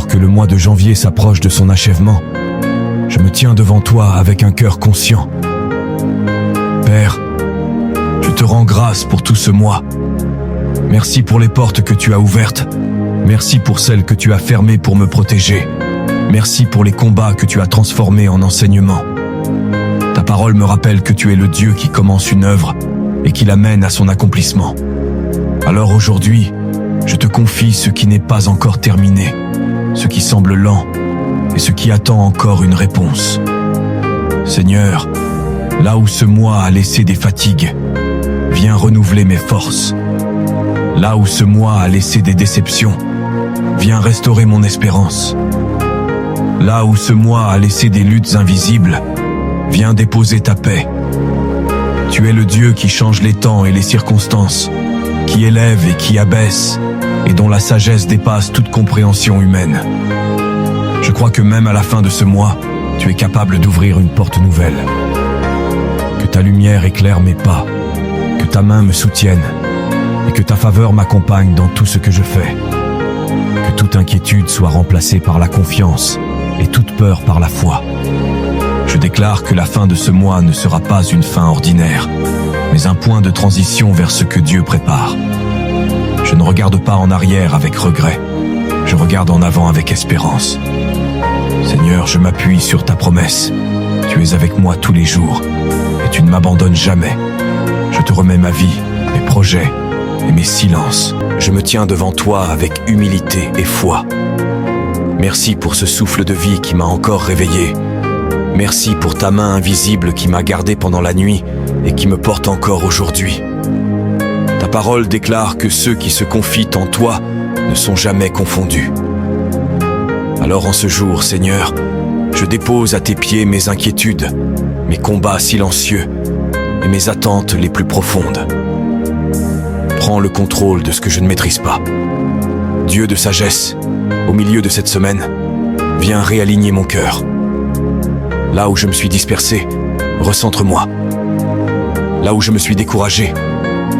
Alors que le mois de janvier s'approche de son achèvement, je me tiens devant toi avec un cœur conscient. Père, je te rends grâce pour tout ce mois. Merci pour les portes que tu as ouvertes. Merci pour celles que tu as fermées pour me protéger. Merci pour les combats que tu as transformés en enseignements. Ta parole me rappelle que tu es le Dieu qui commence une œuvre et qui l'amène à son accomplissement. Alors aujourd'hui, je te confie ce qui n'est pas encore terminé, ce qui semble lent et ce qui attend encore une réponse. Seigneur, là où ce mois a laissé des fatigues, viens renouveler mes forces. Là où ce mois a laissé des déceptions, viens restaurer mon espérance. Là où ce mois a laissé des luttes invisibles, viens déposer ta paix. Tu es le Dieu qui change les temps et les circonstances, qui élève et qui abaisse, et dont la sagesse dépasse toute compréhension humaine. Je crois que même à la fin de ce mois, tu es capable d'ouvrir une porte nouvelle. Que ta lumière éclaire mes pas, que ta main me soutienne, et que ta faveur m'accompagne dans tout ce que je fais. Que toute inquiétude soit remplacée par la confiance, et toute peur par la foi. Je déclare que la fin de ce mois ne sera pas une fin ordinaire, mais un point de transition vers ce que Dieu prépare. Je ne regarde pas en arrière avec regret, je regarde en avant avec espérance. Seigneur, je m'appuie sur ta promesse. Tu es avec moi tous les jours, et tu ne m'abandonnes jamais. Je te remets ma vie, mes projets et mes silences. Je me tiens devant toi avec humilité et foi. Merci pour ce souffle de vie qui m'a encore réveillé. Merci pour ta main invisible qui m'a gardé pendant la nuit et qui me porte encore aujourd'hui. Ta parole déclare que ceux qui se confient en toi ne sont jamais confondus. Alors en ce jour, Seigneur, je dépose à tes pieds mes inquiétudes, mes combats silencieux et mes attentes les plus profondes. Prends le contrôle de ce que je ne maîtrise pas. Dieu de sagesse, au milieu de cette semaine, viens réaligner mon cœur. Là où je me suis dispersé, recentre-moi. Là où je me suis découragé,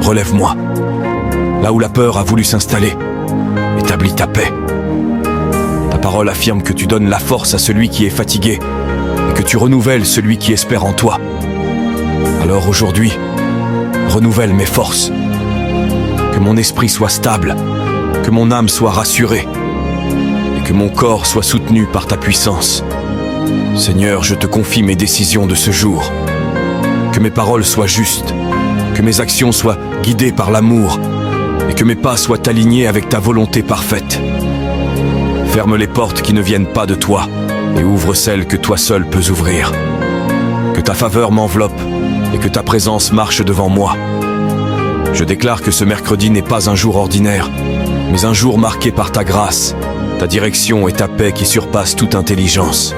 relève-moi. Là où la peur a voulu s'installer, établis ta paix. Ta parole affirme que tu donnes la force à celui qui est fatigué et que tu renouvelles celui qui espère en toi. Alors aujourd'hui, renouvelle mes forces. Que mon esprit soit stable, que mon âme soit rassurée et que mon corps soit soutenu par ta puissance. Seigneur, je te confie mes décisions de ce jour. Que mes paroles soient justes, que mes actions soient guidées par l'amour et que mes pas soient alignés avec ta volonté parfaite. Ferme les portes qui ne viennent pas de toi et ouvre celles que toi seul peux ouvrir. Que ta faveur m'enveloppe et que ta présence marche devant moi. Je déclare que ce mercredi n'est pas un jour ordinaire, mais un jour marqué par ta grâce, ta direction et ta paix qui surpassent toute intelligence.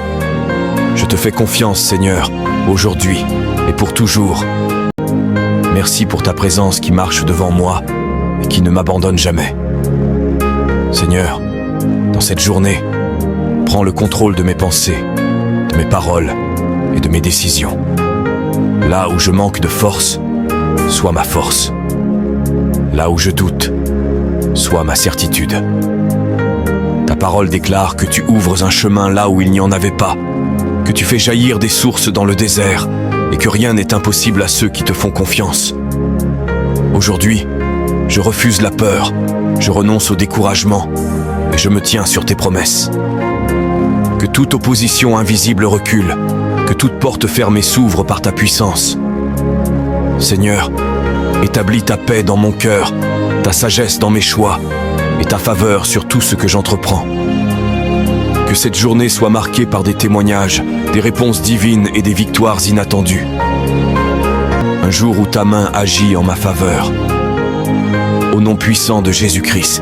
Je te fais confiance, Seigneur, aujourd'hui et pour toujours. Merci pour ta présence qui marche devant moi et qui ne m'abandonne jamais. Seigneur, dans cette journée, prends le contrôle de mes pensées, de mes paroles et de mes décisions. Là où je manque de force, sois ma force. Là où je doute, sois ma certitude. Ta parole déclare que tu ouvres un chemin là où il n'y en avait pas, que tu fais jaillir des sources dans le désert et que rien n'est impossible à ceux qui te font confiance. Aujourd'hui, je refuse la peur, je renonce au découragement et je me tiens sur tes promesses. Que toute opposition invisible recule, que toute porte fermée s'ouvre par ta puissance. Seigneur, établis ta paix dans mon cœur, ta sagesse dans mes choix et ta faveur sur tout ce que j'entreprends. Que cette journée soit marquée par des témoignages, des réponses divines et des victoires inattendues. Un jour où ta main agit en ma faveur. Au nom puissant de Jésus-Christ.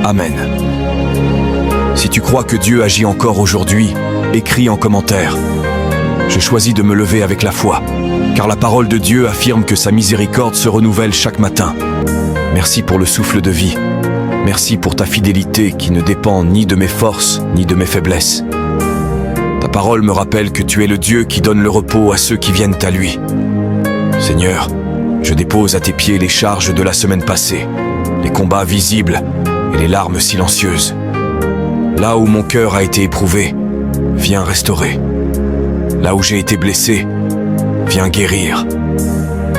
Amen. Si tu crois que Dieu agit encore aujourd'hui, écris en commentaire. Je choisis de me lever avec la foi, car la parole de Dieu affirme que sa miséricorde se renouvelle chaque matin. Merci pour le souffle de vie. Merci pour ta fidélité qui ne dépend ni de mes forces, ni de mes faiblesses. Ta parole me rappelle que tu es le Dieu qui donne le repos à ceux qui viennent à lui. Seigneur, je dépose à tes pieds les charges de la semaine passée, les combats visibles et les larmes silencieuses. Là où mon cœur a été éprouvé, viens restaurer. Là où j'ai été blessé, viens guérir.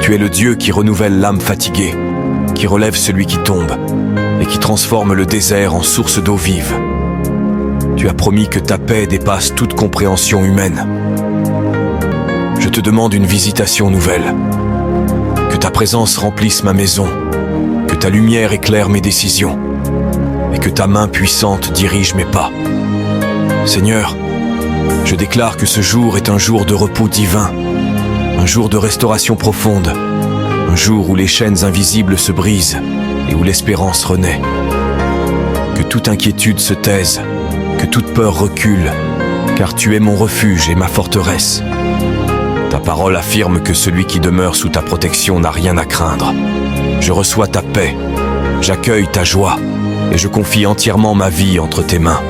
Tu es le Dieu qui renouvelle l'âme fatiguée, qui relève celui qui tombe et qui transforme le désert en source d'eau vive. Tu as promis que ta paix dépasse toute compréhension humaine. Je te demande une visitation nouvelle. Que ta présence remplisse ma maison, que ta lumière éclaire mes décisions et que ta main puissante dirige mes pas. Seigneur, je déclare que ce jour est un jour de repos divin, un jour de restauration profonde, un jour où les chaînes invisibles se brisent et où l'espérance renaît. Que toute inquiétude se taise, que toute peur recule, car tu es mon refuge et ma forteresse. Ta parole affirme que celui qui demeure sous ta protection n'a rien à craindre. Je reçois ta paix, j'accueille ta joie et je confie entièrement ma vie entre tes mains.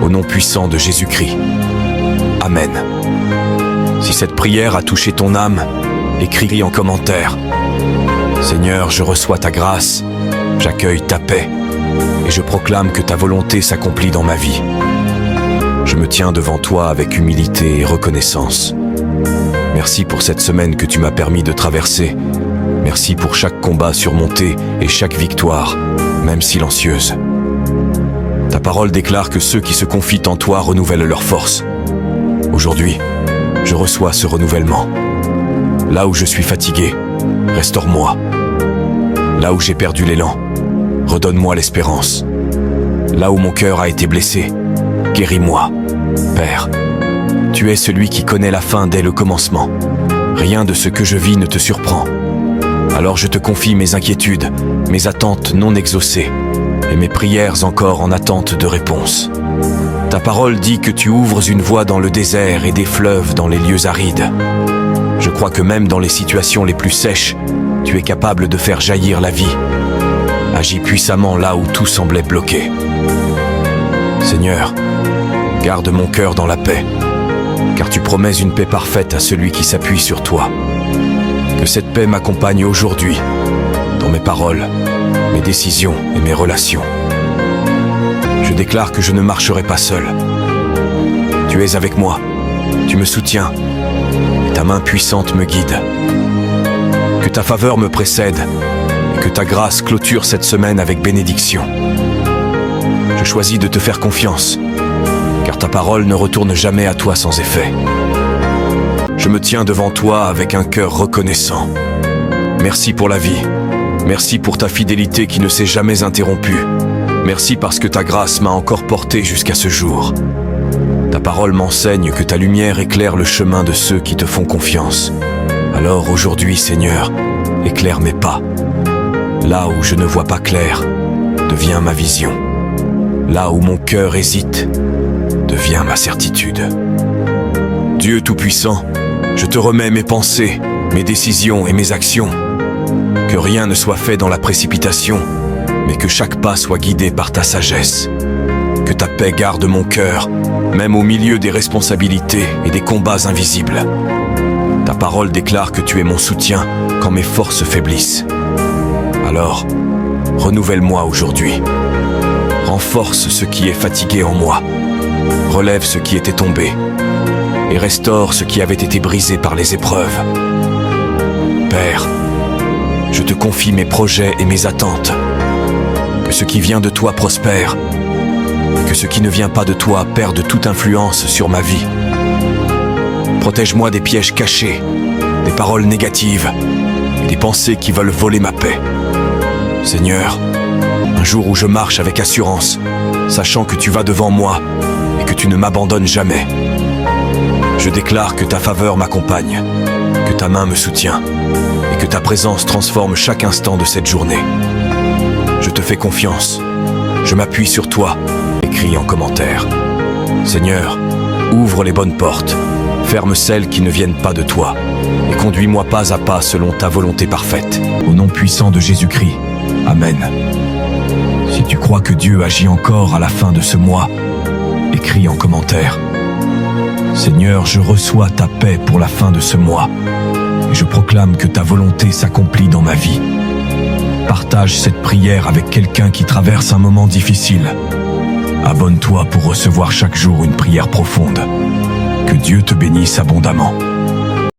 Au nom puissant de Jésus-Christ. Amen. Si cette prière a touché ton âme, écris en commentaire. Seigneur, je reçois ta grâce, j'accueille ta paix et je proclame que ta volonté s'accomplit dans ma vie. Je me tiens devant toi avec humilité et reconnaissance. Merci pour cette semaine que tu m'as permis de traverser. Merci pour chaque combat surmonté et chaque victoire, même silencieuse. Ta parole déclare que ceux qui se confient en toi renouvellent leur force. Aujourd'hui, je reçois ce renouvellement. Là où je suis fatigué, restaure-moi. Là où j'ai perdu l'élan, redonne-moi l'espérance. Là où mon cœur a été blessé, guéris-moi. Père, tu es celui qui connaît la fin dès le commencement. Rien de ce que je vis ne te surprend. Alors je te confie mes inquiétudes, mes attentes non exaucées et mes prières encore en attente de réponse. Ta parole dit que tu ouvres une voie dans le désert et des fleuves dans les lieux arides. Je crois que même dans les situations les plus sèches, tu es capable de faire jaillir la vie. Agis puissamment là où tout semblait bloqué. Seigneur, garde mon cœur dans la paix, car tu promets une paix parfaite à celui qui s'appuie sur toi. Que cette paix m'accompagne aujourd'hui, dans mes paroles, mes décisions et mes relations. Je déclare que je ne marcherai pas seul. Tu es avec moi, tu me soutiens, et ta main puissante me guide. Que ta faveur me précède, et que ta grâce clôture cette semaine avec bénédiction. Je choisis de te faire confiance, car ta parole ne retourne jamais à toi sans effet. Je me tiens devant toi avec un cœur reconnaissant. Merci pour la vie. Merci pour ta fidélité qui ne s'est jamais interrompue. Merci parce que ta grâce m'a encore porté jusqu'à ce jour. Ta parole m'enseigne que ta lumière éclaire le chemin de ceux qui te font confiance. Alors aujourd'hui, Seigneur, éclaire mes pas. Là où je ne vois pas clair, deviens ma vision. Là où mon cœur hésite, deviens ma certitude. Dieu Tout-Puissant, je te remets mes pensées, mes décisions et mes actions. Que rien ne soit fait dans la précipitation, mais que chaque pas soit guidé par ta sagesse. Que ta paix garde mon cœur, même au milieu des responsabilités et des combats invisibles. Ta parole déclare que tu es mon soutien quand mes forces faiblissent. Alors, renouvelle-moi aujourd'hui. Renforce ce qui est fatigué en moi. Relève ce qui était tombé. Et restaure ce qui avait été brisé par les épreuves. Père, je te confie mes projets et mes attentes. Que ce qui vient de toi prospère, et que ce qui ne vient pas de toi perde toute influence sur ma vie. Protège-moi des pièges cachés, des paroles négatives, et des pensées qui veulent voler ma paix. Seigneur, un jour où je marche avec assurance, sachant que tu vas devant moi et que tu ne m'abandonnes jamais. Je déclare que ta faveur m'accompagne, que ta main me soutient et que ta présence transforme chaque instant de cette journée. Je te fais confiance, je m'appuie sur toi, écris en commentaire. Seigneur, ouvre les bonnes portes, ferme celles qui ne viennent pas de toi et conduis-moi pas à pas selon ta volonté parfaite. Au nom puissant de Jésus-Christ, Amen. Si tu crois que Dieu agit encore à la fin de ce mois, écris en commentaire. Seigneur, je reçois ta paix pour la fin de ce mois et je proclame que ta volonté s'accomplit dans ma vie. Partage cette prière avec quelqu'un qui traverse un moment difficile. Abonne-toi pour recevoir chaque jour une prière profonde. Que Dieu te bénisse abondamment.